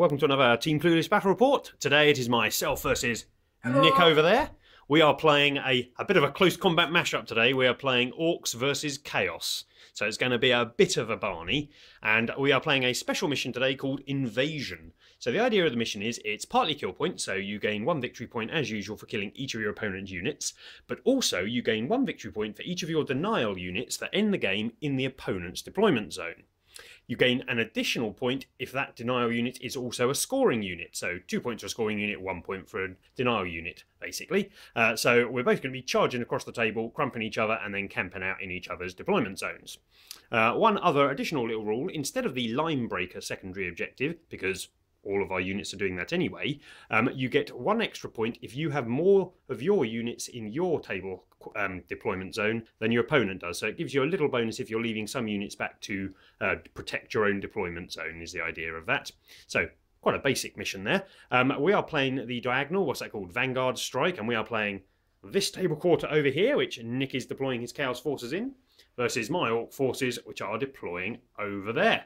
welcome to another Team Clueless Battle Report. Today it is myself versus Hello. Nick over there. We are playing a bit of a close combat mashup today. We are playing Orks versus Chaos. So it's going to be a bit of a Barney. And we are playing a special mission today called Invasion. So the idea of the mission is it's partly kill point, so you gain 1 victory point as usual for killing each of your opponent's units, but also you gain 1 victory point for each of your denial units that end the game in the opponent's deployment zone. You gain an additional point if that denial unit is also a scoring unit. So 2 points for a scoring unit, 1 point for a denial unit, basically. So we're both going to be charging across the table, crumping each other, and then camping out in each other's deployment zones. One other additional little rule, instead of the Linebreaker secondary objective, because all of our units are doing that anyway, you get 1 extra point if you have more of your units in your table deployment zone than your opponent does. So it gives you a little bonus if you're leaving some units back to protect your own deployment zone, is the idea of that. So quite a basic mission there. We are playing the diagonal, what's that called? Vanguard Strike, and we are playing this table quarter over here, which Nick is deploying his Chaos forces in, versus my Orc forces, which are deploying over there.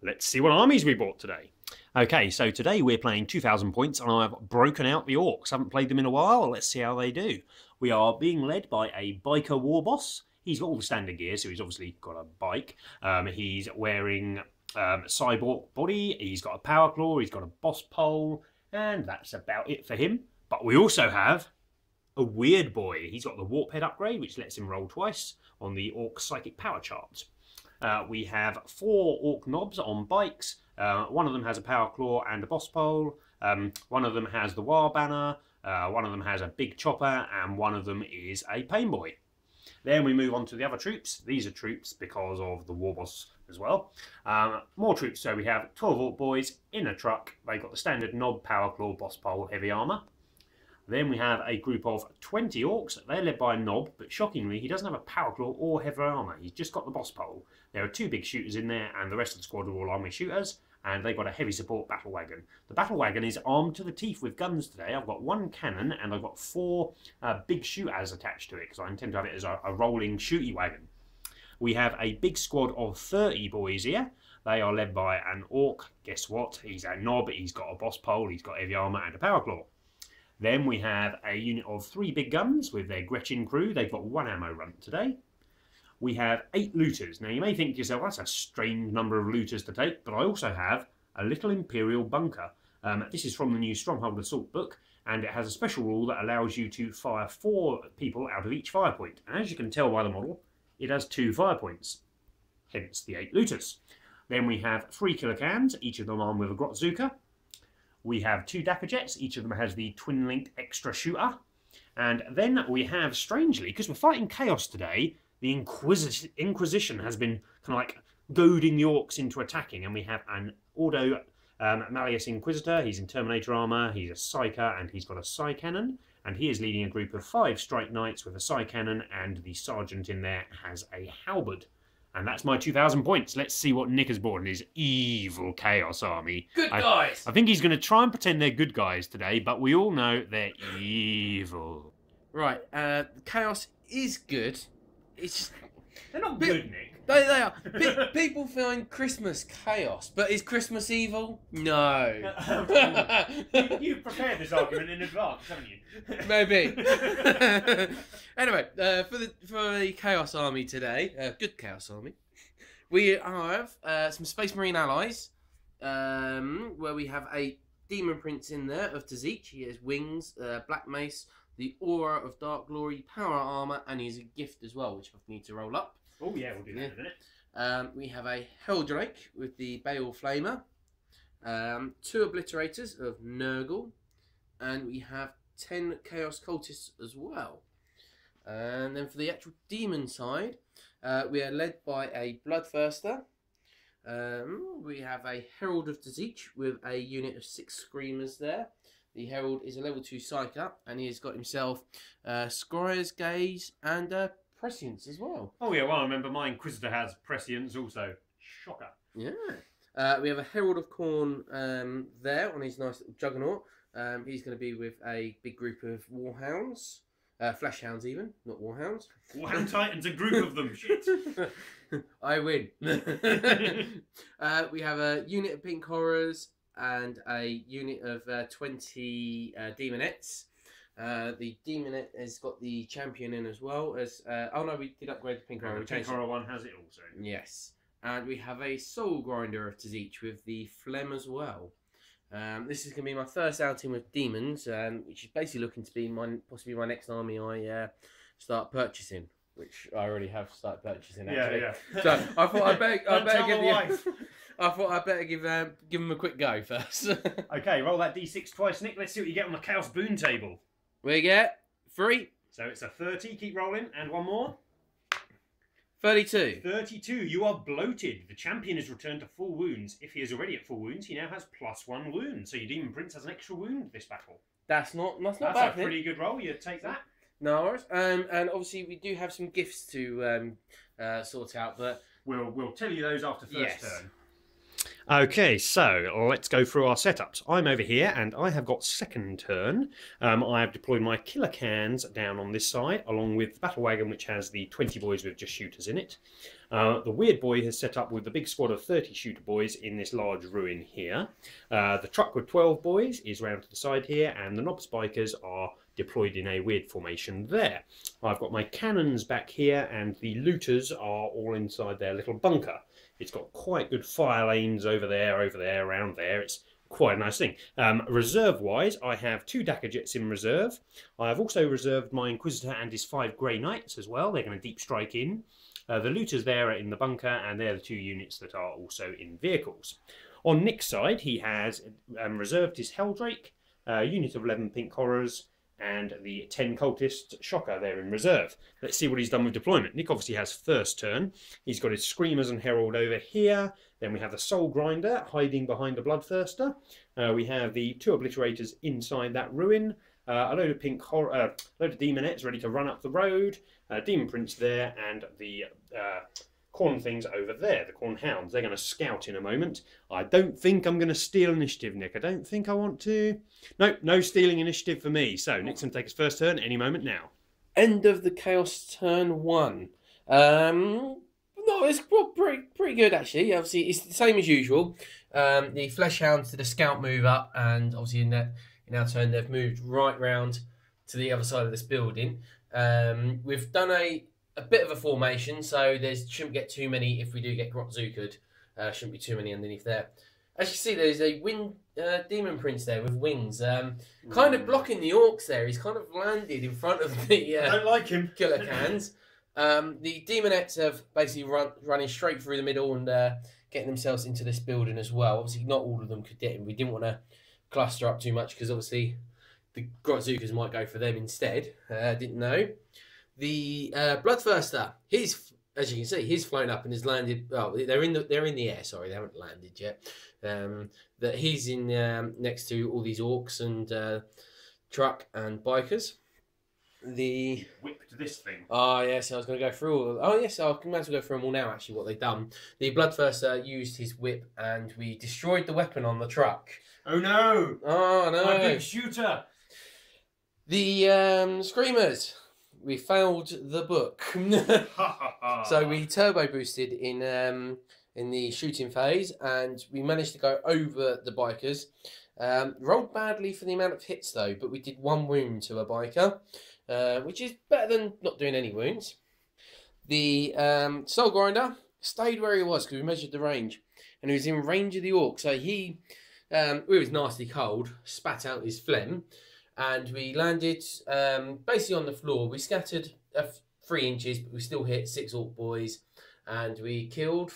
Let's see what armies we bought today. Okay, so today we're playing 2,000 points and I've broken out the Orks. Haven't played them in a while. Let's see how they do. We are being led by a biker war boss. He's got all the standard gear, so he's obviously got a bike. He's wearing cyborg body. He's got a power claw. He's got a boss pole. And that's about it for him. But we also have a weird boy. He's got the warp head upgrade, which lets him roll twice on the Orc psychic power chart. We have 4 Orc knobs on bikes. One of them has a power claw and a boss pole. One of them has the war banner. One of them has a big chopper, and one of them is a pain boy. Then we move on to the other troops. These are troops because of the war boss as well. More troops. So we have 12 Orc boys in a truck. They've got the standard knob, power claw, boss pole, heavy armor. Then we have a group of 20 Orcs. They're led by a Knob, but shockingly, he doesn't have a power claw or heavy armor. He's just got the boss pole. There are 2 big shooters in there, and the rest of the squad are all army shooters, and they've got a heavy support battle wagon. The battle wagon is armed to the teeth with guns today. I've got 1 cannon, and I've got 4 big shooters attached to it, because I intend to have it as a rolling shooty wagon. We have a big squad of 30 boys here. They are led by an Orc. Guess what? He's a Knob, he's got a boss pole, he's got heavy armor, and a power claw. Then we have a unit of 3 big guns with their Gretchen crew. They've got 1 ammo run today. We have 8 looters. Now you may think to yourself, that's a strange number of looters to take, but I also have a little Imperial bunker. This is from the new Stronghold Assault book, and it has a special rule that allows you to fire 4 people out of each fire point. And as you can tell by the model, it has 2 fire points, hence the 8 looters. Then we have 3 killer cans, each of them armed with a Grotzuka. We have 2 Dapper Jets, each of them has the twin-linked extra shooter. And then we have, strangely, because we're fighting Chaos today, the Inquisition has been kind of like goading the Orcs into attacking, and we have an Ordo Malleus Inquisitor. He's in Terminator armor, he's a Psyker, and he's got a Psy Cannon. And he is leading a group of 5 Strike Knights with a Psy Cannon, and the Sergeant in there has a Halberd. And that's my 2,000 points. Let's see what Nick has bought in his evil Chaos army. Good guys! I think he's going to try and pretend they're good guys today, but we all know they're evil. Right, Chaos is good. It's just... They're not good, Nick. They are. People find Christmas chaos, but is Christmas evil? No. You've prepared this argument in advance, haven't you? Maybe. Anyway, for the Chaos Army today, good Chaos Army, we have some Space Marine allies, where we have a Demon Prince in there of Tzatziki. He has wings, black mace, the aura of dark glory, power armor, and he's a gift as well, which I need to roll up. Oh yeah, we'll do that in a minute. We have a Helldrake with the Bale Flamer, 2 Obliterators of Nurgle, and we have 10 Chaos Cultists as well. And then for the actual demon side, we are led by a Bloodthirster. We have a Herald of Tzatziki with a unit of 6 Screamers there. The Herald is a level 2 Psyker, and he has got himself Scryer's Gaze and Prescience as well. Oh yeah, well I remember my Inquisitor has Prescience also. Shocker. Yeah. We have a Herald of Khorne there on his nice little Juggernaut. He's going to be with a big group of Warhounds. Flesh Hounds even, not Warhounds. Warhound Titans, a group of them, shit. I win. We have a unit of Pink Horrors, and a unit of 20 Demonettes. The Demonette has got the champion in as well as. Oh no, we did upgrade the pink horror. The pink horror one has it also. Yes, and we have a soul grinder of Tzeentch with the phlegm as well. This is going to be my first outing with Daemons, which is basically looking to be possibly my next army I start purchasing, which I already have started purchasing actually. Yeah. So I thought I better give wife. give them a quick go first. Okay, roll that d6 twice, Nick. Let's see what you get on the Chaos Boon table. We get 3. So it's a 30. Keep rolling, and one more. 32. 32. You are bloated. The champion is returned to full wounds. If he is already at full wounds, he now has +1 wound. So your Demon Prince has an extra wound this battle. That's not That's bad. a pretty good roll. You take that. No worries. And obviously we do have some gifts to sort out, but We'll tell you those after first Yes. turn. Okay, so let's go through our setups. I'm over here and I have got second turn. I have deployed my killer cans down on this side, along with the battle wagon, which has the 20 boys with just shooters in it. The weird boy has set up with the big squad of 30 shooter boys in this large ruin here. The truck with 12 boys is round to the side here, and the knob spikers are deployed in a weird formation there. I've got my cannons back here, and the looters are all inside their little bunker. It's got quite good fire lanes over there, around there. It's quite a nice thing. Reserve-wise, I have 2 Dagger Jets in reserve. I have also reserved my Inquisitor and his 5 Grey Knights as well. They're going to deep strike in. The looters there are in the bunker, and they're the 2 units that are also in vehicles. On Nick's side, he has reserved his Helldrake, a unit of 11 Pink Horrors, and the 10 Cultist Shocker there in reserve. Let's see what he's done with deployment. Nick obviously has first turn. He's got his Screamers and Herald over here. Then we have the Soul Grinder hiding behind the Bloodthirster. We have the 2 Obliterators inside that ruin. A load of load of Demonettes ready to run up the road. Demon Prince there, and the Corn things over there, the Corn Hounds. They're going to scout in a moment. I don't think I'm going to steal initiative, Nick. I don't think I want to. No stealing initiative for me. So Nick's going to take his first turn any moment now. End of the Chaos turn 1. No, it's pretty good actually. Obviously, it's the same as usual. The Flesh Hounds did a scout move up, and obviously in our turn they've moved right round to the other side of this building. We've done a bit of a formation, so there shouldn't get too many if we do get Grotzukered. Shouldn't be too many underneath there. As you see, there's a Demon Prince there with wings, kind of blocking the Orks there. He's kind of landed in front of the I don't like him. killer cans. The Demonettes have basically running straight through the middle and getting themselves into this building as well. Obviously, not all of them could get in. We didn't want to cluster up too much because obviously the Grotzukers might go for them instead. Didn't know. The Bloodthirster, as you can see, he's flown up and has landed. Oh, they're in the air. Sorry, they haven't landed yet. That he's in next to all these Orks and truck and bikers. The Whipped this thing. Oh yes, I was going to go through all. Oh yes, I can imagine go through them all now. Actually, what they've done. The Bloodthirster used his whip, and we destroyed the weapon on the truck. Oh no! Oh no! My big shooter. The Screamers. We failed the book. So we turbo boosted in the shooting phase, and we managed to go over the bikers. Rolled badly for the amount of hits though, but we did 1 wound to a biker, which is better than not doing any wounds. The Soul Grinder stayed where he was because we measured the range, and he was in range of the Orc. So he, we was nasty cold, spat out his phlegm. And we landed basically on the floor. We scattered 3 inches, but we still hit 6 Orc boys, and we killed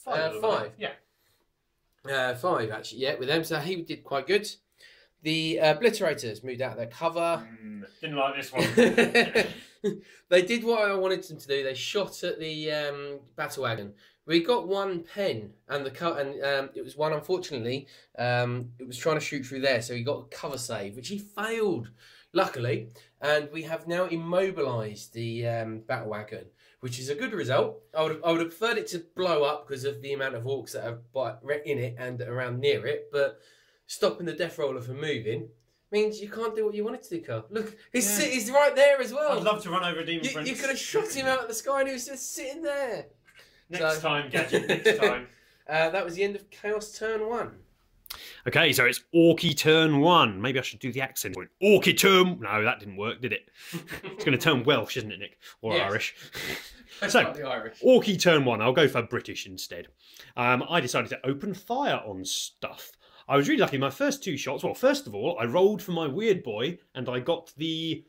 5. Yeah. 5 actually, yeah, with them. So he did quite good. The Obliterators moved out of their cover. Didn't like this one. They did what I wanted them to do. They shot at the battle wagon. We got 1 pen, and it was one, unfortunately, it was trying to shoot through there, so he got a cover save, which he failed, luckily, and we have now immobilised the battle wagon, which is a good result. I would have preferred it to blow up because of the amount of Orcs that are in it and around near it, but stopping the Death Roller from moving means you can't do what you wanted to do, Carl. Look, he's right there as well. I'd love to run over a Demon Prince. You could have shot him out of the sky and he was just sitting there. Next time, Gadget, next time. That was the end of Chaos turn 1. Okay, so it's Orky turn 1. Maybe I should do the accent. Orky turn... No, that didn't work, did it? It's going to turn Welsh, isn't it, Nick? Or Yes. Irish. So, Irish. Orky turn 1. I'll go for British instead. I decided to open fire on stuff. I was really lucky. My first 2 shots... Well, first of all, I rolled for my weird boy, and I got the...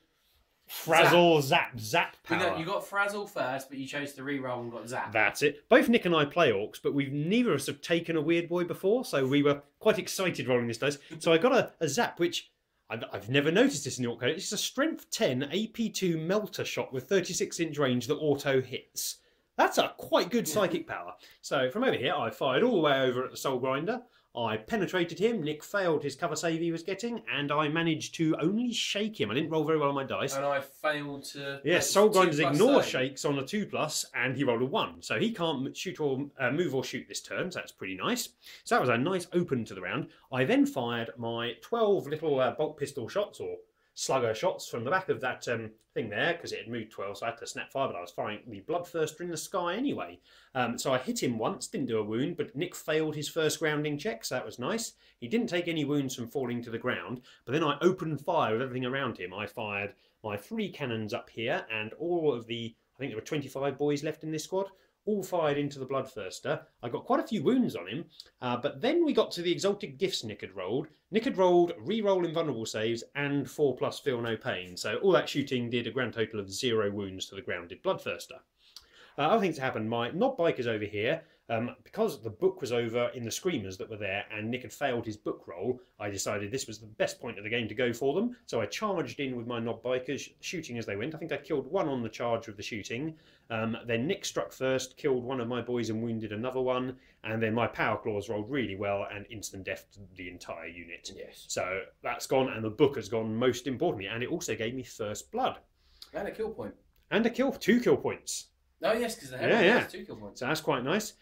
Frazzle, zap power. You got Frazzle first, but you chose to re-roll and got Zap. That's it. Both Nick and I play Orcs, but neither of us have taken a weird boy before, so we were quite excited rolling this dice. So I got a Zap, which I've never noticed this in the Orc code. It's a Strength 10 AP2 melter shot with 36-inch range that auto hits. That's a quite good psychic power. So from over here, I fired all the way over at the Soul Grinder. I penetrated him, Nick failed his cover save he was getting, and I managed to only shake him. I didn't roll very well on my dice. And I failed to... Yes, Soul Grinders ignore shakes on a 2+, and he rolled a 1. So he can't shoot or move or shoot this turn, so that's pretty nice. So that was a nice open to the round. I then fired my 12 little bolt pistol shots, or slugger shots, from the back of that thing there, because it had moved 12, so I had to snap fire, but I was firing the Bloodthirster in the sky anyway. So I hit him once, didn't do a wound, but Nick failed his first grounding check, so that was nice. He didn't take any wounds from falling to the ground, but then I opened fire with everything around him. I fired my 3 cannons up here, and all of the, I think there were 25 boys left in this squad, all fired into the Bloodthirster. I got quite a few wounds on him, but then we got to the exalted gifts Nick had rolled. Nick had rolled re-roll invulnerable saves and 4+ feel no pain, so all that shooting did a grand total of 0 wounds to the grounded Bloodthirster. Other things that happened, my knob bikers over here, because the book was over in the screamers that were there and Nick had failed his book roll, I decided this was the best point of the game to go for them. So I charged in with my knob bikers, shooting as they went. I think I killed 1 on the charge with the shooting. Then Nick struck first, killed 1 of my boys and wounded another one. And then my power claws rolled really well and instant death to the entire unit. Yes. So that's gone, and the book has gone most importantly. And it also gave me first blood. And a kill point. And a kill, 2 kill points. Oh yes, because the Herald has 2 kill points. So that's quite nice.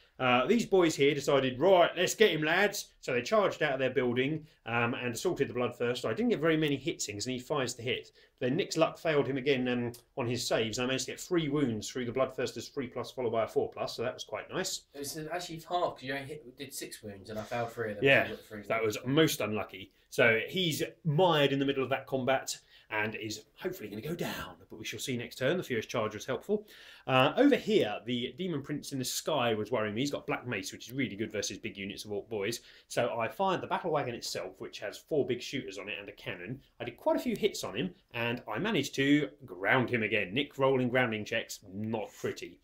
These boys here decided, right, let's get him, lads. So they charged out of their building and assaulted the Bloodthirster. I didn't get very many hits in because he needs 5s to hit. Then Nick's luck failed him again on his saves. I managed to get 3 wounds through the Bloodthirster's 3+ followed by a 4+, so that was quite nice. It was actually half because you only did 6 wounds and I failed 3 of them. Yeah, that was most unlucky. So he's mired in the middle of that combat and is hopefully going to go down, but we shall see next turn. The Furious Charge was helpful. Over here, the Demon Prince in the sky was worrying me. He's got Black Mace, which is really good versus big units of Orc boys. So I fired the Battle Wagon itself, which has 4 big shooters on it and a cannon. I did quite a few hits on him, and I managed to ground him again. Nick rolling grounding checks, not pretty.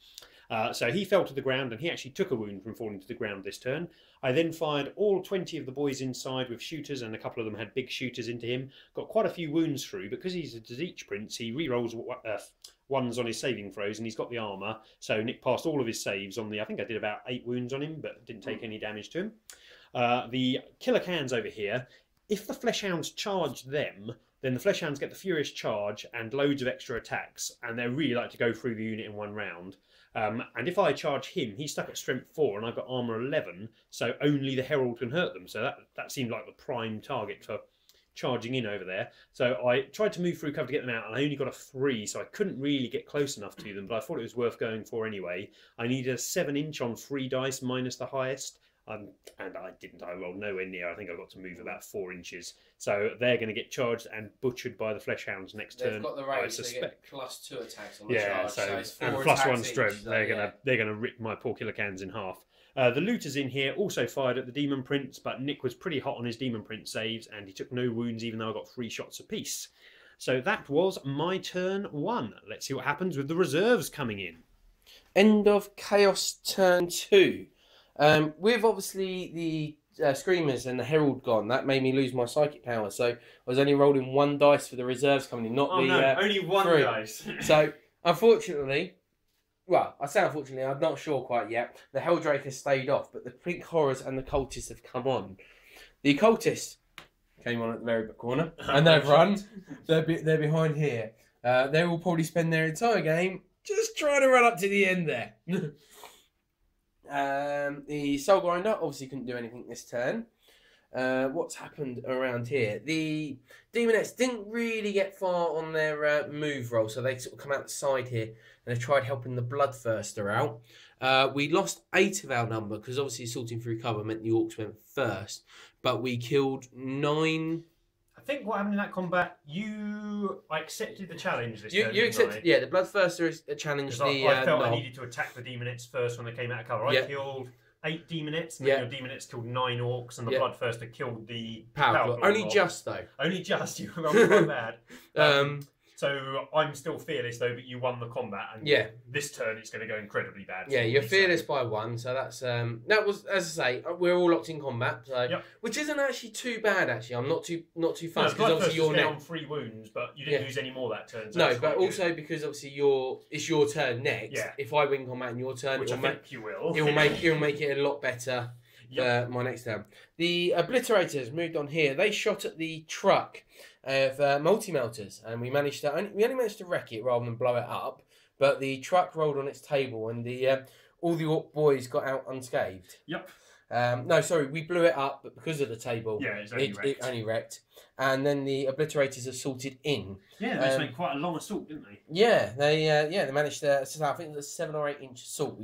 So he fell to the ground, and he actually took a wound from falling to the ground this turn. I then fired all 20 of the boys inside with shooters, and a couple of them had big shooters into him. Got quite a few wounds through. Because he's a Tzeentch Prince, he re-rolls 1s on his saving throws, and he's got the armour. So Nick passed all of his saves on the... I think I did about 8 wounds on him, but didn't take any damage to him. The Killer Cans over here, if the Fleshhounds charge them, then the Fleshhounds get the Furious Charge and loads of extra attacks, and they really like to go through the unit in 1 round. And if I charge him, he's stuck at strength 4 and I've got armour 11, so only the Herald can hurt them. So that seemed like the prime target for charging in over there. So I tried to move through cover to get them out, and I only got a 3, so I couldn't really get close enough to them, but I thought it was worth going for anyway. I needed a 7-inch on 3 dice minus the highest. And I didn't. I rolled nowhere near. I think I got to move about 4 inches. So they're going to get charged and butchered by the Fleshhounds next turn. They've got the range. They get +2 attacks on the charge. So it's 4 and +1 strength. They're gonna rip my poor Killer Cans in half. The looters in here also fired at the Demon Prince, but Nick was pretty hot on his Demon Prince saves, and he took no wounds, even though I got 3 shots apiece. So that was my turn 1. Let's see what happens with the reserves coming in. End of Chaos turn 2. With obviously the Screamers and the Herald gone, that made me lose my psychic power. So I was only rolling 1 dice for the reserves coming in, not only 1 3. dice. So unfortunately, well, I say unfortunately, I'm not sure quite yet. The Helldrake has stayed off, but the Pink Horrors and the Cultists have come on. The Cultists came on at the very back corner, and they've run. They're behind here. They will probably spend their entire game just trying to run up to the end there. The Soul Grinder obviously couldn't do anything this turn. What's happened around here? The Demonettes didn't really get far on their move roll, so they sort of come out the side here and they tried helping the Bloodthirster out. We lost 8 of our number because obviously sorting through cover meant the Orcs went first. but we killed 9. I think what happened in that combat, you accepted the challenge this turn. You accepted, yeah. The Bloodthirster challenged the. I felt I needed to attack the Demonettes first when they came out of cover. I killed 8 Demonettes, and then your Demonettes killed 9 Orks, and the Bloodthirster killed the Power Claw. Only just though. Only just. You were quite bad. So I'm still fearless though, but you won the combat, and this turn it's going to go incredibly bad. Yeah, you're fearless by 1, so that's that was, as I say, we're all locked in combat, so which isn't actually too bad. Actually, I'm not too fussed because obviously you're now on 3 wounds, but you didn't lose any more that turn. So no, but also because obviously it's your turn next. Yeah. If I win combat in your turn, which I think you will, it'll make it a lot better. My next turn. The Obliterators moved on here. They shot at the truck of multi-melters, and we only managed to wreck it rather than blow it up. But the truck rolled on its table, and all the Orc boys got out unscathed. Yep. No, sorry, we blew it up, but because of the table, it only wrecked. And then the Obliterators assaulted in. Yeah, they made quite a long assault, didn't they? Yeah, they managed to. I think it was a 7 or 8 inch assault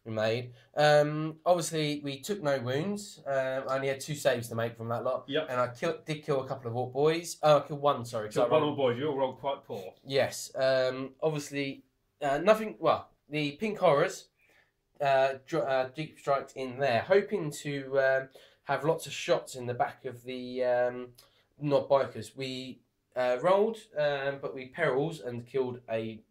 we made. Obviously, we took no wounds. I only had 2 saves to make from that lot. Yep. And I did kill a couple of Orc boys. Oh, I killed 1, sorry. Killed 1 Orc boys. You all rolled quite poor. Yes. Obviously, nothing. Well, the Pink Horrors deep striked in there, hoping to have lots of shots in the back of the not bikers. We rolled, but we perils and killed a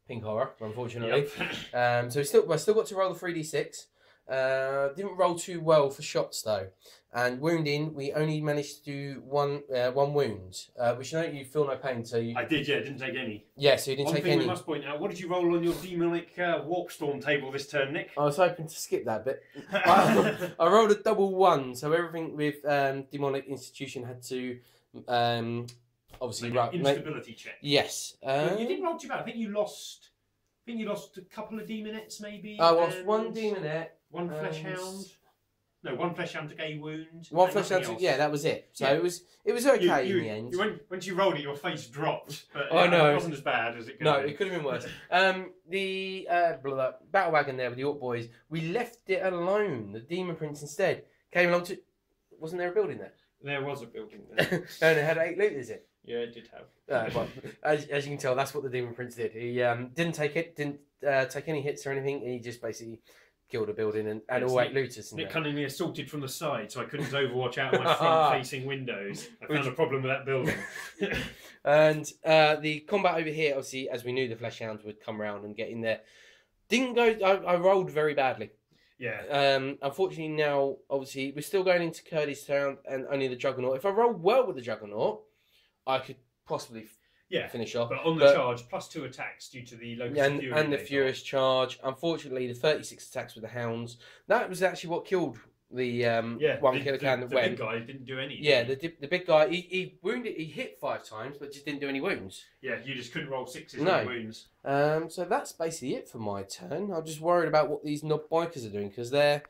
Pink Horror, unfortunately. Yep. So I still got to roll the 3d6. Didn't roll too well for shots though, and wounding we only managed to do one wound, which you feel no pain. So I did, didn't take any. Yeah, so you didn't take any. One thing we must point out: what did you roll on your demonic warp storm table this turn, Nick? I was hoping to skip that bit. I rolled a double 1, so everything with demonic institution had to obviously instability check. Yes. You didn't roll too bad. I think you lost a couple of demonettes, maybe. I lost 1 demonette. 1 flesh hound. No, 1 flesh hound took a wound. 1 flesh hound. Yeah, that was it. So it was okay in the end. Once you rolled it, your face dropped. But it wasn't as bad as it could. No, it could have been worse. The battle wagon there with the Orc boys, we left it alone. The Demon Prince instead came along to. Wasn't there a building there? There was a building there. And it had 8 looters in. Yeah, it did have. Well, as you can tell, that's what the Demon Prince did. He didn't take any hits or anything. He just basically killed a building and all 8 looters. Nick cunningly assaulted from the side, so I couldn't overwatch out of my front-facing windows. I found a problem with that building. And the combat over here, obviously, as we knew, the Flesh Hounds would come around and get in there. Didn't go. I rolled very badly. Yeah. Unfortunately, now obviously we're still going into Curdy's turn and only the Juggernaut. If I roll well with the Juggernaut, I could possibly finish off. But on the charge, +2 attacks due to the Locust Fury. And the Furious Charge. Unfortunately, the 36 attacks with the Hounds. That was actually what killed the 1 killer can that went. The big guy didn't do any. Yeah, the big guy, he wounded, he hit 5 times, but just didn't do any wounds. Yeah, you just couldn't roll 6s on wounds. So that's basically it for my turn. I'm just worried about what these knob bikers are doing, because they're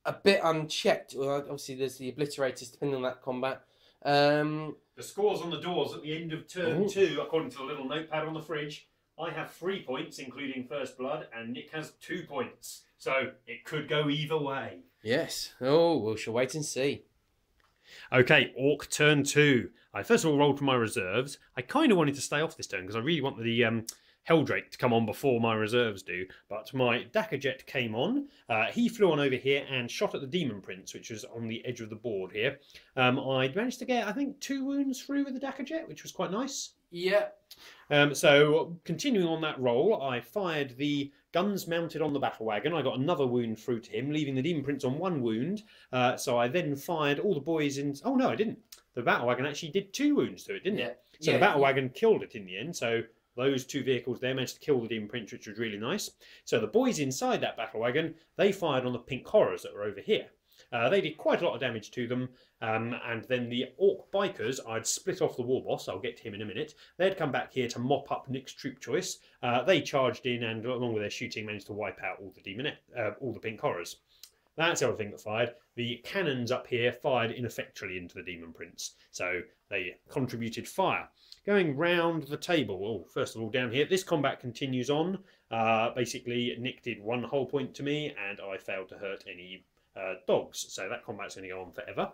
a bit unchecked. Well, obviously, there's the Obliterators, depending on that combat. The scores on the doors at the end of turn 2, according to the little notepad on the fridge, I have 3 points, including First Blood, and Nick has 2 points. So it could go either way. Yes. Oh, we shall wait and see. Okay, Orc turn 2. I first of all rolled for my reserves. I kind of wanted to stay off this turn because I really want the Helldrake to come on before my reserves do. But my Dackerjet came on. He flew on over here and shot at the Demon Prince, which was on the edge of the board here. I managed to get, I think, 2 wounds through with the Dackerjet, which was quite nice. Yeah. So continuing on that roll, I fired the guns mounted on the battle wagon. I got another wound through to him, leaving the Demon Prince on 1 wound. So I then fired all the boys in. Oh no, I didn't. The battle wagon actually did 2 wounds to it, didn't it? So the battle wagon killed it in the end. So those 2 vehicles there managed to kill the Demon Prince, which was really nice. So the boys inside that battle wagon, they fired on the Pink Horrors that were over here. They did quite a lot of damage to them, and then the Orc bikers, I'd split off the war boss, I'll get to him in a minute. They'd come back here to mop up Nick's troop choice. They charged in and, along with their shooting, managed to wipe out all the Pink Horrors. That's the other thing that fired. The cannons up here fired ineffectually into the Demon Prince, so they contributed fire. Going round the table, first of all down here, this combat continues on. Basically, Nick did 1 whole point to me, and I failed to hurt any dogs, so that combat's going to go on forever.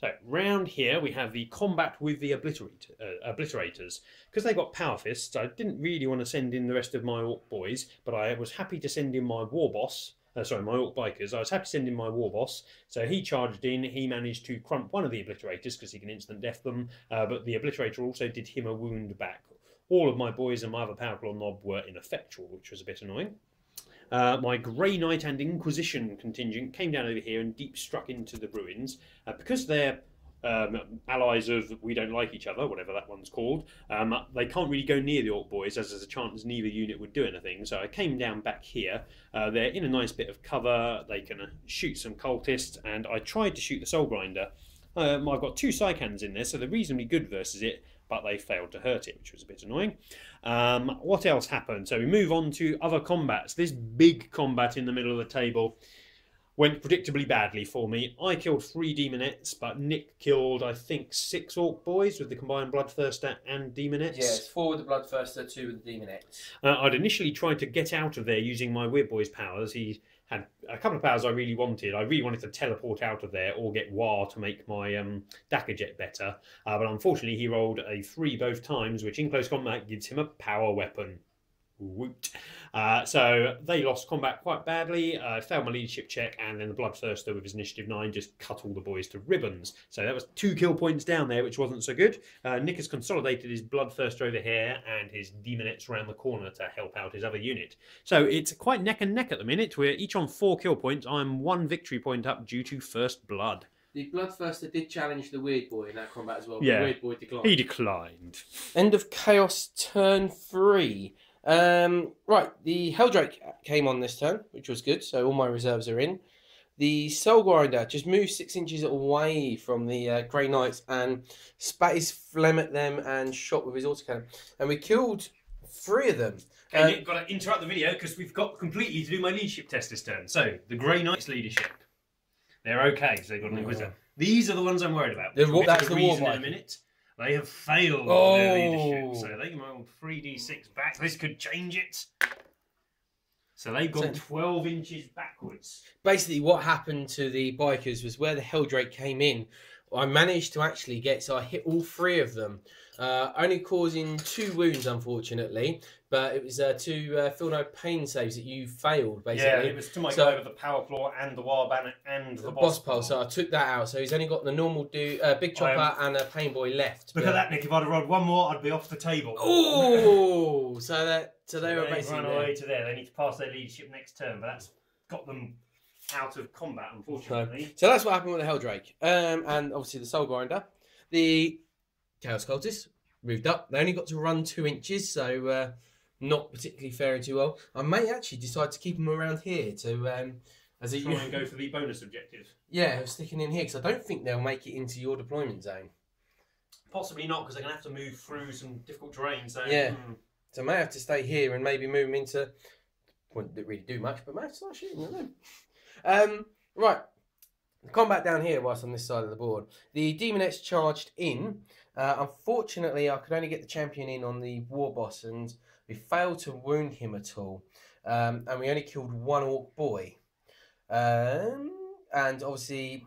So round here we have the combat with the obliterators. Because they got power fists, I didn't really want to send in the rest of my orc boys, but I was happy to send in my war boss. My orc bikers. I was happy to send in my war boss. So he charged in. He managed to crump one of the obliterators because he can instant death them. But the obliterator also did him a wound back. All of my boys and my other power claw knob were ineffectual, which was a bit annoying. My Grey Knight and Inquisition contingent came down over here and deep struck into the ruins. Because they're allies of we don't like each other, whatever that one's called, they can't really go near the Orc boys as there's a chance neither unit would do anything. So I came down back here. They're in a nice bit of cover. They can shoot some cultists, and I tried to shoot the Soul Grinder. I've got 2 Psychans in there, so they're reasonably good versus it, but they failed to hurt it, which was a bit annoying. What else happened? So we move on to other combats. This big combat in the middle of the table went predictably badly for me. I killed 3 Demonettes, but Nick killed, I think, 6 Orc boys with the combined Bloodthirster and Demonettes. Yes, 4 with the Bloodthirster, 2 with the Demonettes. I'd initially tried to get out of there using my Weird Boy's powers. He had a couple of powers I really wanted. I really wanted to teleport out of there or get War to make my Dakka Jet better. But unfortunately, he rolled a 3 both times, which in close combat gives him a power weapon. Woot. So they lost combat quite badly. I failed my leadership check, and then the Bloodthirster with his initiative 9 just cut all the boys to ribbons. So that was 2 kill points down there, which wasn't so good. Nick has consolidated his Bloodthirster over here and his Demonettes around the corner to help out his other unit. So it's quite neck and neck at the minute. We're each on 4 kill points. I'm 1 victory point up due to first blood. The Bloodthirster did challenge the Weird Boy in that combat as well. Yeah, the Weird Boy declined. He declined. End of Chaos turn 3. Right, the Helldrake came on this turn, which was good, so all my reserves are in. The Soul Grinder just moved 6 inches away from the Grey Knights and spat his phlegm at them and shot with his autocannon. And we killed 3 of them. Okay, Nick, got to interrupt the video because we've got completely to do my leadership test this turn. So, the Grey Knights leadership. They're okay, so they've got an Inquisitor. These are the ones I'm worried about. We'll that's the war in a minute. They have failed their leadership, so they can roll 3d6 back. This could change it. So they've gone 12 inches backwards. Basically, what happened to the bikers was where the Helldrake came in, I managed to actually get, so I hit all 3 of them. Only causing 2 wounds, unfortunately, but it was 2 feel no pain saves that you failed, basically. Yeah, it was to my guy with the Power Claw and the War Banner and the Boss Pole. So I took that out. So he's only got the normal Big Chopper and a Pain Boy left. Look at that, Nick. If I'd have rolled 1 more, I'd be off the table. Oh! so they were basically run away to there. They need to pass their leadership next turn, but that's got them out of combat, unfortunately. So that's what happened with the Helldrake. And obviously the Soul Grinder. The Chaos Cultists moved up. They only got to run 2 inches, so not particularly faring too well. I may actually decide to keep them around here to as a try and go for the bonus objective. Yeah, sticking in here because I don't think they'll make it into your deployment zone. Possibly not, because they're going to have to move through some difficult terrain. So yeah, so I may have to stay here and maybe move them into. Wouldn't really do much, but might start shooting. I don't know. Right. The combat down here whilst on this side of the board. The Demonettes charged in. Unfortunately, I could only get the champion in on the war boss, and we failed to wound him at all. And we only killed 1 Orc boy. And obviously,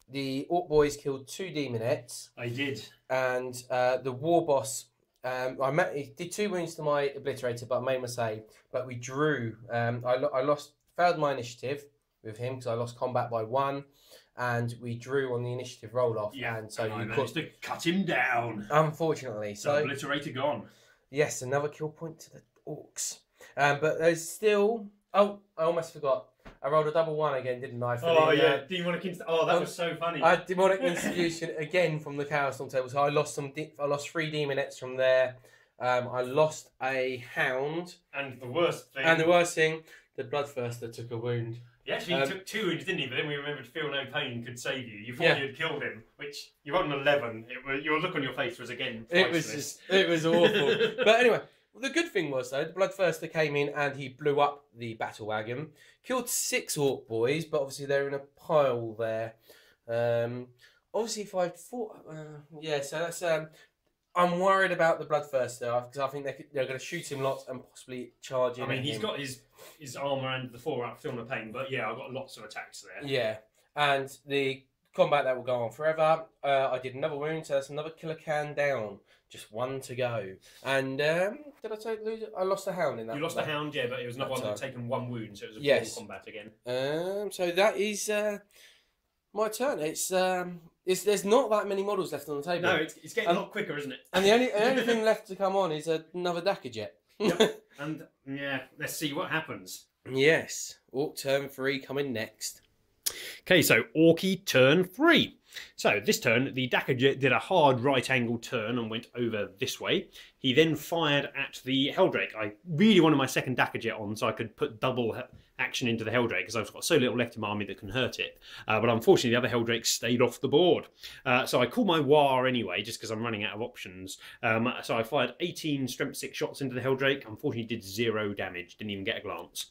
the Orc boys killed 2 Demonettes. I did. And the war boss, he did 2 wounds to my Obliterator, but I made my save. But we drew. I failed my initiative with him because I lost combat by 1. And we drew on the initiative roll off. Yeah, and so I managed to cut him down. Unfortunately. So Obliterator gone. Yes, another kill point to the Orcs. But there's still... Oh, I almost forgot. I rolled a double 1 again, didn't I? Demonic Institution. Oh, that was so funny. I had Demonic Institution again from the Chaos Storm table. So I lost 3 Demonettes from there. I lost a Hound. And the worst thing... the Bloodthirster took a wound. He actually took 2 wounds, didn't he? But then we remembered Feel No Pain could save you. You thought you'd killed him, which you got an 11. Your look on your face was again priceless. It was awful. But anyway, the good thing was though, the Bloodthirster came in and he blew up the battle wagon, killed 6 Orc boys, but obviously they're in a pile there. Obviously, if I fought, so that's. I'm worried about the Bloodthirster because I think they're going to shoot him lots and possibly charge him. I mean, he's got his armour and the 4 out Feel No Pain, but yeah, I've got lots of attacks there. Yeah, and the combat that will go on forever. I did another wound, so that's another killer can down. Just one to go. And did I say lose it? I lost the hound in that. You lost the hound, yeah, but it was not one that had taken one wound, so it was a full combat again. So that is my turn. It's there's not that many models left on the table. No, it's getting a lot quicker, isn't it? And the only thing left to come on is another Dakka jet. Yep. And yeah, let's see what happens. Yes, Orc turn 3 coming next. Okay, so Orky turn 3. So this turn, the Dakka jet did a hard right-angle turn and went over this way. He then fired at the Helldrake. I really wanted my second Dakka jet on so I could put double action into the Helldrake because I've got so little left in my army that can hurt it. But unfortunately, the other Helldrake stayed off the board. So I called my War anyway, just because I'm running out of options. So I fired 18 Strength 6 shots into the Helldrake. Unfortunately, did 0 damage. Didn't even get a glance.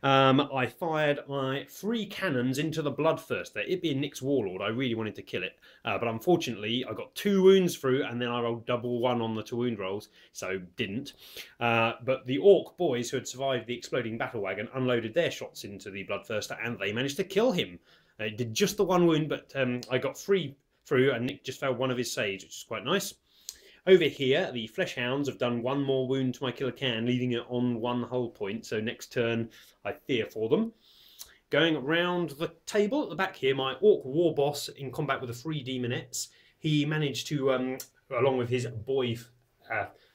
I fired my 3 cannons into the Bloodthirster. It being Nick's Warlord, I really wanted to kill it. But unfortunately, I got 2 wounds through, and then I rolled double 1 on the 2 wound rolls, so didn't. But the Orc boys who had survived the exploding battle wagon unloaded their shots into the Bloodthirster, and they managed to kill him. It did just the 1 wound, but I got 3 through, and Nick just failed 1 of his saves, which is quite nice. Over here, the Fleshhounds have done 1 more wound to my killer can, leaving it on 1 hull point. So next turn, I fear for them. Going around the table at the back here, my Orc War Boss in combat with the 3 Demonettes. He managed to, along with his boy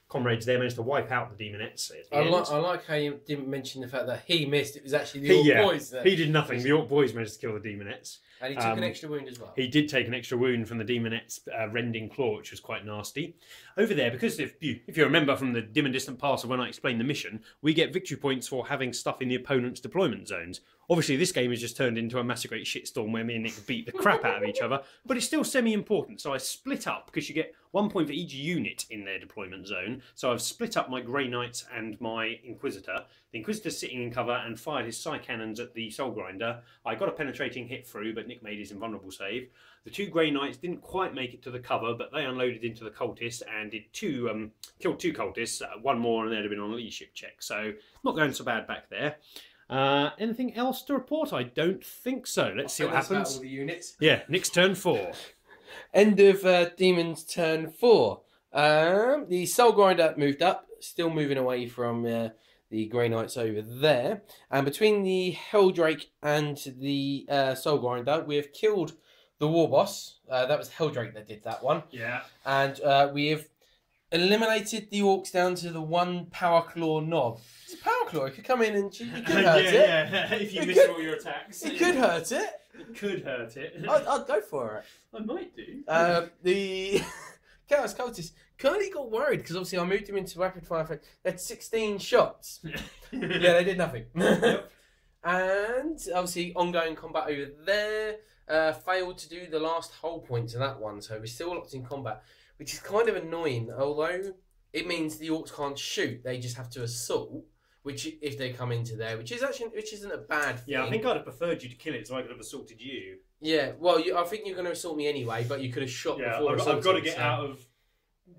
comrades there, managed to wipe out the Demonettes. I like how you didn't mention the fact that he missed. It was actually the Orc boys. He did nothing. The Orc boys managed to kill the Demonettes. And he took an extra wound as well. He did take an extra wound from the Demonette's rending claw, which was quite nasty. Over there, because if you remember from the dim and distant past of when I explained the mission, we get victory points for having stuff in the opponent's deployment zones. Obviously, this game has just turned into a massacre shitstorm where me and Nick beat the crap out of each other, but it's still semi-important. So I split up, because you get 1 point for each unit in their deployment zone. So I've split up my Grey Knights and my Inquisitor. The Inquisitor's sitting in cover and fired his Psy Cannons at the Soul Grinder. I got a penetrating hit through, but Nick made his invulnerable save. The 2 Grey Knights didn't quite make it to the cover, but they unloaded into the cultists and did killed 2 cultists. 1 more and they'd have been on a leadership check. So not going so bad back there. Anything else to report? I don't think so. Let's see what happens. All the units. Yeah, Nick's turn 4. End of Demon's turn 4. The Soul Grinder moved up, still moving away from the Grey Knights over there. And between the Helldrake and the Soul Grinder, we have killed the War Boss. That was Helldrake that did that one. Yeah. And we have eliminated the Orcs down to the 1 Power Claw knob. It's a Power Claw. It could come in and you could hurt it. Yeah, if you miss all your attacks. It could hurt it. It could hurt it. I'd go for it. I might do. The Chaos Cultists kind of got worried because obviously I moved him into rapid fire effect. They had 16 shots. Yeah, they did nothing. Yep. And obviously ongoing combat over there. Failed to do the last hull point to that one, so we're still locked in combat, which is kind of annoying. Although it means the Orcs can't shoot; they just have to assault. Which, if they come into there, which isn't a bad thing. Yeah, I think I'd have preferred you to kill it, so I could have assaulted you. Yeah, well, I think you're going to assault me anyway, but you could have shot before. I've got to get out of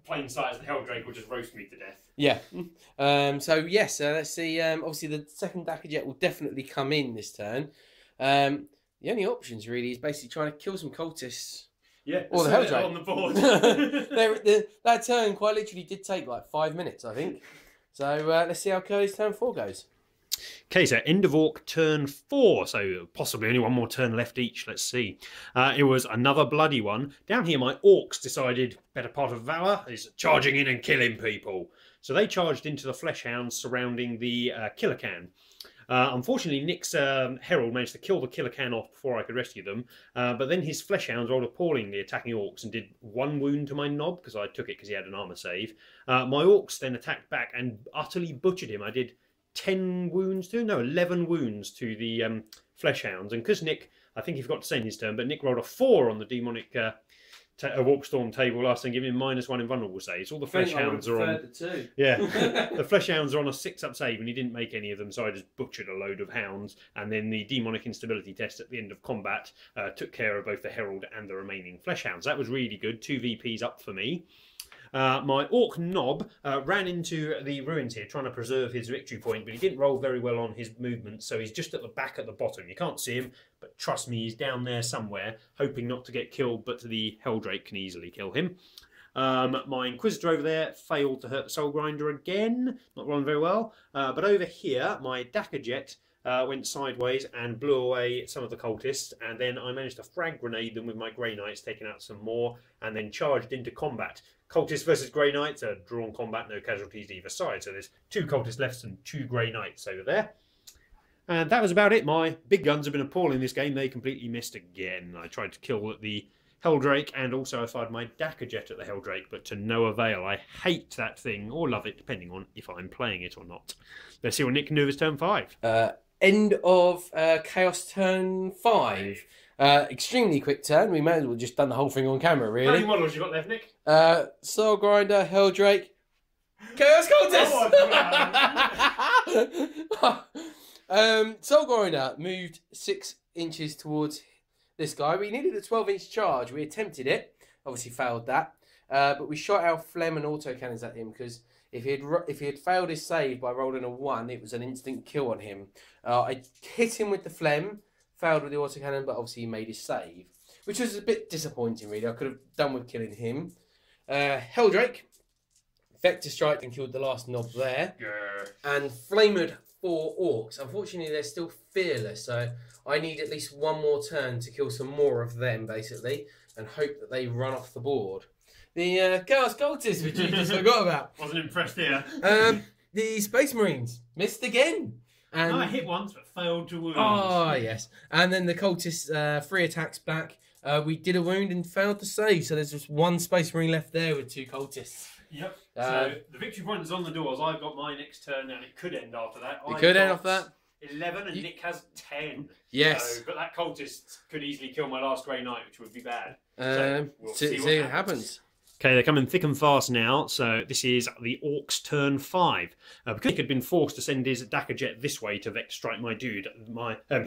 plain sight as the Helldrake will just roast me to death. Yeah. So yes, let's see. Obviously, the second Dakka jet will definitely come in this turn. The only options really is basically trying to kill some cultists. Yeah, or the Helldrake on the board. That turn quite literally did take like 5 minutes, I think. So let's see how Curly's turn 4 goes. Okay, so end of Orc turn 4, so possibly only 1 more turn left each. Let's see. It was another bloody one. Down here, my Orcs decided better part of Valor is charging in and killing people. So they charged into the Fleshhounds surrounding the Killer Can. Unfortunately, Nick's Herald managed to kill the Killer Can off before I could rescue them, but then his Fleshhounds rolled appallingly attacking Orcs and did 1 wound to my Knob, because I took it because he had an armour save. My Orcs then attacked back and utterly butchered him. I did 10 wounds to him? No, 11 wounds to the Fleshhounds, and because Nick, I think he forgot to say in his turn, but Nick rolled a 4 on the demonic Walkstorm table last time, giving him -1 invulnerable saves. All the Fleshhounds are on. Yeah, the Fleshhounds are on a 6-up save, and he didn't make any of them, so I just butchered a load of hounds. And then the demonic instability test at the end of combat took care of both the Herald and the remaining Fleshhounds. That was really good. 2 VPs up for me. My Orc Knob ran into the ruins here, trying to preserve his victory point, but he didn't roll very well on his movement, so he's just at the back at the bottom. You can't see him, but trust me, he's down there somewhere, hoping not to get killed, but the Helldrake can easily kill him. My Inquisitor over there failed to hurt the Soul Grinder again, not rolling very well. But over here, my Dackerjet went sideways and blew away some of the cultists, and then I managed to frag grenade them with my Grey Knights, taking out some more, and then charged into combat. Cultists versus Grey Knights, a drawn combat, no casualties either side, so there's 2 cultists left and 2 Grey Knights over there. And that was about it. My big guns have been appalling this game. They completely missed again. I tried to kill the Helldrake, and also I fired my Dackerjet at the Helldrake, but to no avail. I hate that thing, or love it, depending on if I'm playing it or not. Let's see what Nick can do with his turn 5. End of Chaos turn 5. Extremely quick turn. We may as well just done the whole thing on camera, really. How many models you got left, Nick? Soul Grinder, Helldrake, Chaos Cultist! Soul Grinder moved 6 inches towards this guy. We needed a 12-inch charge. We attempted it. Obviously failed that. But we shot our phlegm and autocannons at him, because if he had failed his save by rolling a 1, it was an instant kill on him. I hit him with the phlegm, failed with the autocannon, but obviously he made his save, which was a bit disappointing, really. I could have done with killing him. Helldrake, Vector Strike and killed the last knob there. Yeah. And Flamed 4 Orcs. Unfortunately, they're still fearless, so I need at least one more turn to kill some more of them, basically, and hope that they run off the board. The Chaos Cultists, which you just forgot about. Wasn't impressed here. The Space Marines missed again. And I hit once, but failed to wound. Oh, yes. And then the Cultists, 3 attacks back. We did a wound and failed to save, so there's just 1 Space Marine left there with 2 Cultists. Yep. So the victory point is on the doors. I've got my next turn, and it could end after that. It could end after that. 11, and Nick has 10. Yes. So, but that Cultist could easily kill my last Grey Knight, which would be bad. So we'll see what happens. Okay, they're coming thick and fast now, so this is the Orcs' turn 5. Because Nick had been forced to send his Dackerjet this way to Vex strike my dude,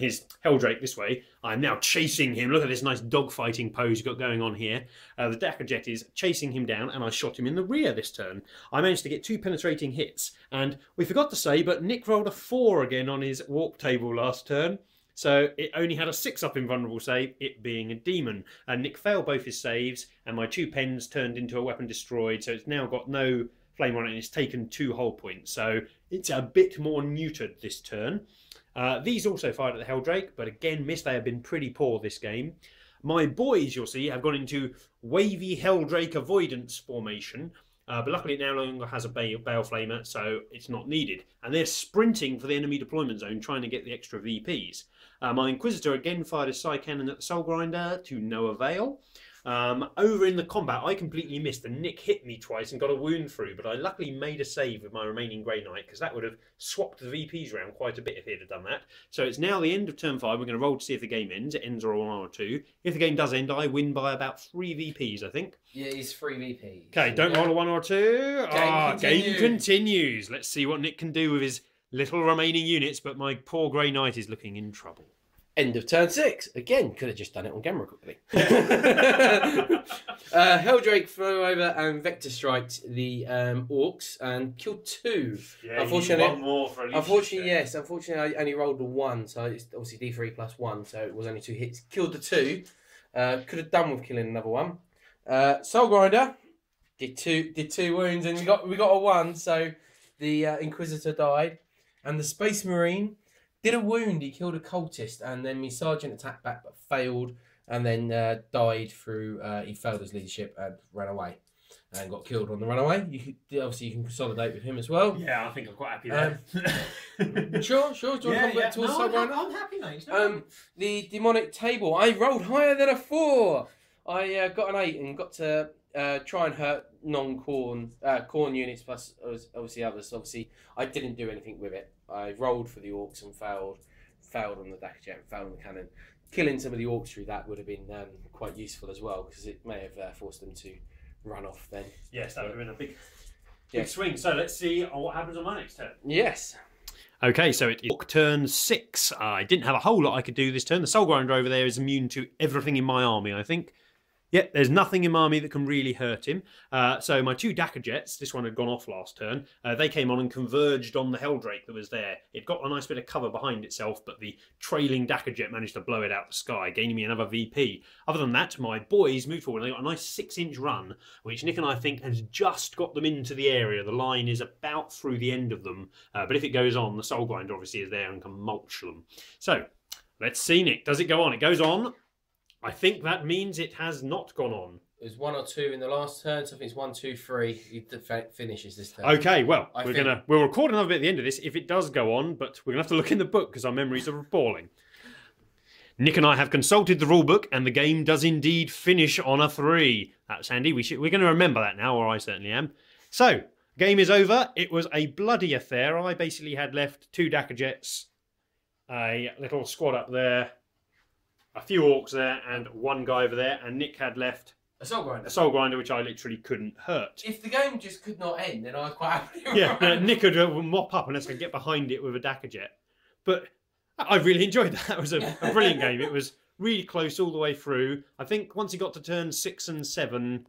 his Helldrake this way, I'm now chasing him. Look at this nice dogfighting pose you've got going on here. The Dackerjet is chasing him down, and I shot him in the rear this turn. I managed to get 2 penetrating hits, and we forgot to say, but Nick rolled a 4 again on his warp table last turn. So it only had a 6 up in vulnerable save, it being a demon. And Nick failed both his saves, and my 2 pens turned into a weapon destroyed, so it's now got no flame on it, and it's taken 2 hull points. So it's a bit more neutered this turn. These also fired at the Helldrake, but again missed. They have been pretty poor this game. My boys, you'll see, have gone into wavy Helldrake avoidance formation. But luckily it no longer has a Bale Flamer, so it's not needed. And they're sprinting for the enemy deployment zone, trying to get the extra VPs. My Inquisitor again fired a Psy Cannon at the Soul Grinder, to no avail. Over in the combat, I completely missed, and Nick hit me twice and got a wound through, but I luckily made a save with my remaining Grey Knight, because that would have swapped the VPs around quite a bit if he'd have done that. So it's now the end of turn 5. We're going to roll to see if the game ends. It ends or 1 or 2. If the game does end, I win by about 3 VPs, I think. Yeah, it's 3 VPs. Okay, don't roll a 1 or 2. Game continues. Let's see what Nick can do with his little remaining units, but my poor Grey Knight is looking in trouble. End of turn 6. Again, could have just done it on camera quickly. Helldrake flew over and vector striked the Orcs and killed 2. Yeah, unfortunately, one more for unfortunately, yes. Unfortunately, I only rolled a 1, so it's obviously D3 plus 1, so it was only 2 hits. Killed the 2. Could have done with killing another 1. Soul Grinder did two wounds, and we got a 1, so the Inquisitor died, and the Space Marine did a wound. He killed a cultist, and then my sergeant attacked back but failed, and then died through. He failed his leadership and ran away, and got killed on the runaway. Obviously you can consolidate with him as well. Yeah, I think I'm quite happy there. Sure. Do you want to come back towards Soul Grinder? I'm happy, mate. The demonic table. I rolled higher than a 4. I got an 8 and got to try and hurt non-corn corn units plus obviously others. Obviously, I didn't do anything with it. I rolled for the Orcs and failed on the Dackerjet, failed on the cannon. Killing some of the Orcs through that would have been quite useful as well, because it may have forced them to run off then. Yes, that would have been a big swing. So let's see what happens on my next turn. Yes. Okay, so it is turn 6. I didn't have a whole lot I could do this turn. The Soul Grinder over there is immune to everything in my army, I think. Yeah, there's nothing in my army that can really hurt him. So my 2 Dakka jets, this one had gone off last turn, they came on and converged on the Helldrake that was there. It got a nice bit of cover behind itself, but the trailing Dakka jet managed to blow it out the sky, gaining me another VP. Other than that, my boys moved forward. They got a nice 6-inch run, which Nick and I think has just got them into the area. The line is about through the end of them, but if it goes on, the Soul Grinder obviously is there and can mulch them. So, let's see, Nick. Does it go on? It goes on. I think that means it has not gone on. It was 1 or 2 in the last turn, so I think it's 1, 2, 3. He finishes this turn. Okay, well, we'll record another bit at the end of this if it does go on, but we're gonna have to look in the book because our memories are appalling. Nick and I have consulted the rulebook, and the game does indeed finish on a 3. That's handy. We're going to remember that now, or I certainly am. So, game is over. It was a bloody affair. I basically had left 2 Dakka jets, a little squad up there, a few orcs there, and 1 guy over there, and Nick had left a Soul Grinder. A Soul Grinder, which I literally couldn't hurt. If the game just could not end, then I'd quite happily Yeah, Nick could mop up unless I could get behind it with a Dakka jet. But I really enjoyed that. That was a brilliant game. It was really close all the way through. I think once he got to turn 6 and 7,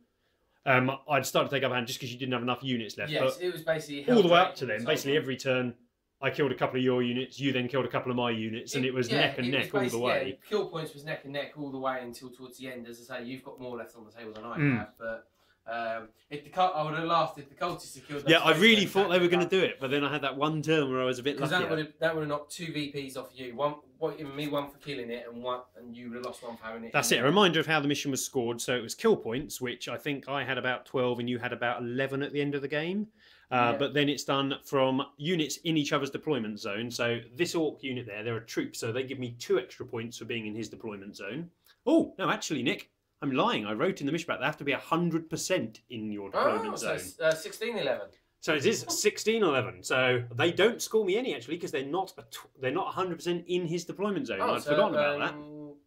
I'd start to take up a hand just because you didn't have enough units left. Yes, but it was basically all the way up to then. Basically every turn, I killed a couple of your units, you then killed a couple of my units, and it was neck and neck all the way. Yeah, kill points was neck and neck all the way until towards the end. As I say, you've got more left on the table than I have, but I would have laughed if the cultists had killed that. Yeah, I really thought they were going to do it, but then I had that one turn where I was a bit lucky. Because that would have knocked 2 VPs off you. One for killing it, and you would have lost 1 for having it. That's it. A reminder of how the mission was scored. So it was kill points, which I think I had about 12 and you had about 11 at the end of the game. But then it's done from units in each other's deployment zone. So this orc unit there, they're a troop, so they give me 2 extra points for being in his deployment zone. Oh, no, actually, Nick, I'm lying. I wrote in the mission back they have to be 100% in your deployment zone. So 16-11. So it is 16-11. So they don't score me any actually because they're not 100% in his deployment zone. I'd forgotten about that.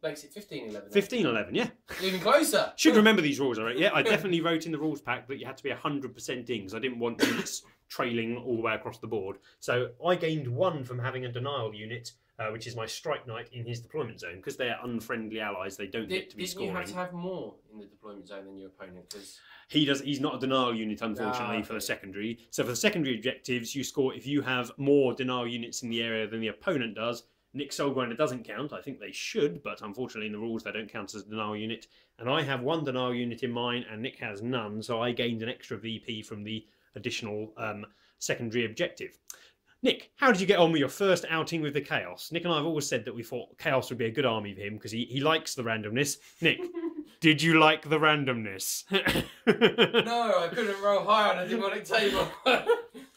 Makes it 15-11. 15-11, yeah. Even closer. Should remember these rules, all right? Yeah, I definitely wrote in the rules pack that you had to be 100% in because I didn't want units trailing all the way across the board. So I gained 1 from having a denial unit, which is my strike knight in his deployment zone because they're unfriendly allies. They don't get to be scoring. Didn't you have to have more in the deployment zone than your opponent? Cause... He's not a denial unit, unfortunately, for the secondary. So for the secondary objectives, you score if you have more denial units in the area than the opponent does. Nick Soul Grinder doesn't count. I think they should, but unfortunately in the rules they don't count as a denial unit. And I have 1 denial unit in mine, and Nick has none, so I gained an extra VP from the additional secondary objective. Nick, how did you get on with your first outing with the Chaos? Nick and I have always said that we thought Chaos would be a good army for him because he likes the randomness. Nick, did you like the randomness? No, I couldn't roll high on a demonic table.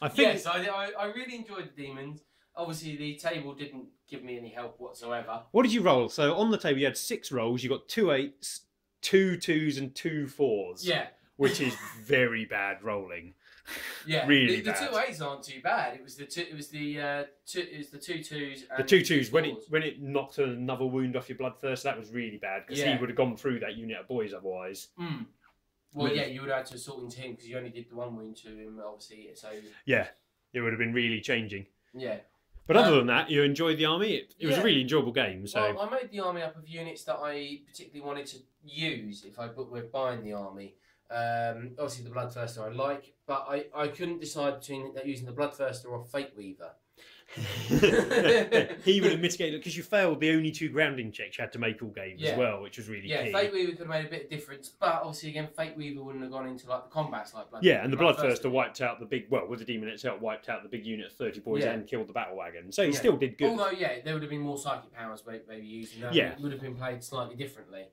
I think... Yes, I really enjoyed the demons. Obviously, the table didn't give me any help whatsoever. What did you roll? So on the table, you had 6 rolls. You got 2 8s, 2 2s, and 2 4s. Yeah. Which is very bad rolling. Yeah. Really the bad. 2 8s aren't too bad. It was the 2 2s. And the 2 2s when it knocked another wound off your bloodthirst, that was really bad because he would have gone through that unit of boys otherwise. Mm. Well, yeah, you would have had to sort into him because you only did the 1 wound to him, obviously. So yeah, it would have been really changing. Yeah. But other than that, you enjoyed the army. It was a really enjoyable game. So well, I made the army up of units that I particularly wanted to use if I were buying the army. Obviously, the Bloodthirster I like, but I couldn't decide between using the Bloodthirster or Fate Weaver. He would have mitigated it because you failed the only 2 grounding checks you had to make all game as well, which was really key. Yeah, Fate Weaver could have made a bit of difference, but obviously again, Fate Weaver wouldn't have gone into like the combats like Bloodthirster. Yeah, and the Bloodthirster wiped out the big, well, with the Demon itself, wiped out the big unit of 30 boys and killed the battle wagon. So he still did good. Although, yeah, there would have been more psychic powers maybe using that. It would have been played slightly differently.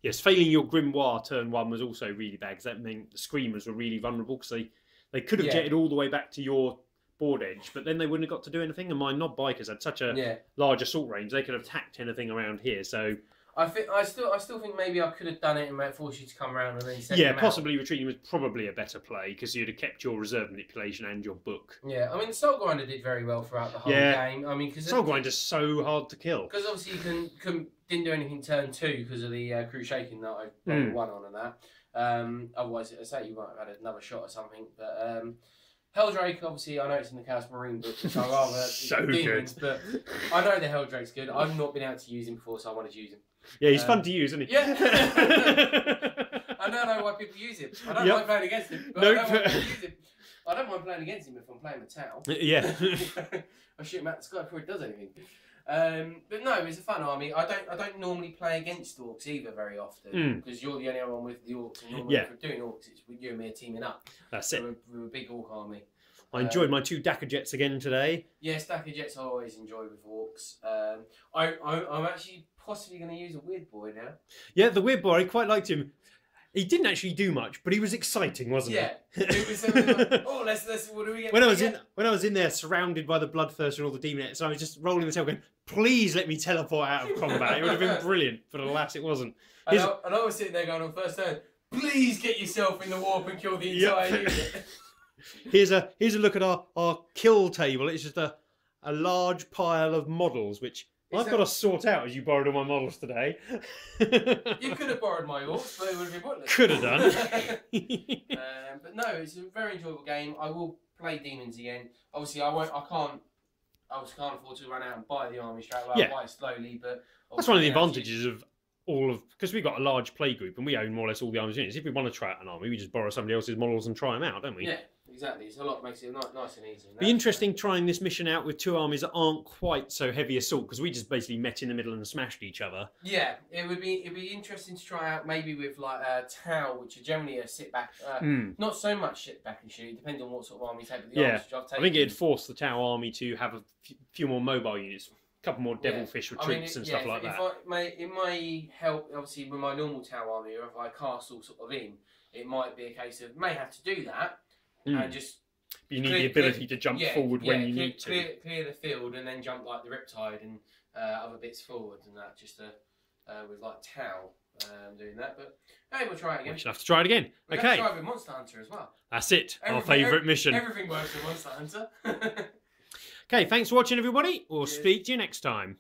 Yes, failing your Grimoire turn 1 was also really bad because that meant the Screamers were really vulnerable because they could have jetted all the way back to your board edge, but then they wouldn't have got to do anything. And my Knob Bikers had such a large assault range; they could have attacked anything around here. So I still think maybe I could have done it and forced you to come around and then send them possibly out. retreating was probably a better play because you'd have kept your reserve manipulation and your book. Yeah, I mean, Soul Grinder did very well throughout the whole game. I mean, because Soul Grinder's so hard to kill. Because obviously you didn't do anything turn 2 because of the crew shaking that I rolled 1 on and that. Otherwise, I say you might have had another shot or something, but. Helldrake, obviously, I know it's in the Chaos Marine book, which I rather so Demons, good. but I know the Helldrake's good. I've not been able to use him before, so I wanted to use him. Yeah, he's fun to use, isn't he? Yeah. I don't know why people use him. I don't mind playing against him. But Nope. I don't mind people use him. I don't mind playing against him if I'm playing with Tau. Yeah. I shoot him out the sky before he does anything. But no, it's a fun army. I don't normally play against Orks either very often because you're the only one with the Orks. And normally if we're doing Orks, it's you and me are teaming up. That's it. We're a big Ork army. I enjoyed my 2 Dakka Jets again today. Yeah, Stacker Jets I always enjoy with Orks. I'm actually possibly going to use a Weird Boy now. Yeah, the Weird Boy, I quite liked him. He didn't actually do much, but he was exciting, wasn't he? Yeah. It was like, oh, let's what do we get? When I was in there surrounded by the Bloodthirster and all the Demonettes, I was just rolling the tail going, please let me teleport out of combat. It would have been brilliant, but alas it wasn't. And I was sitting there going on first turn, please get yourself in the warp and kill the entire unit. Here's a look at our kill table. It's just a large pile of models, which I've got to sort out as you borrowed all my models today. You could have borrowed my Orks, but it would have been pointless. Could have done. But no, it's a very enjoyable game. I will play Demons again. Obviously, I can't afford to run out and buy the army straight away. I'll buy it slowly, but that's one of the advantages of because we've got a large play group and we own more or less all the armies units. If we want to try out an army, we just borrow somebody else's models and try them out, don't we? Yeah, exactly. It's makes it nice and easy. Be interesting trying this mission out with 2 armies that aren't quite so heavy assault because we just basically met in the middle and smashed each other. Yeah, it'd be interesting to try out maybe with like Tau, which are generally a sit back, not so much sit back and shoot. Depends on what sort of army you take. But the armies which I've taken, I think it'd force the Tau army to have a few more mobile units. Couple more devilfish retreats and stuff like that. It may help, obviously, with my normal Tau army, or if I castle sort of in, it might be a case of may have to do that and just. You need the ability to jump forward when you need to. Clear the field and then jump like the Riptide and other bits forward and that, just with like Tau doing that. But hey, we'll try it again. We should have to try it again. We'll okay. try it with Monster Hunter as well. That's it. Our favourite mission. Everything works with Monster Hunter. Okay, thanks for watching, everybody. We'll speak to you next time.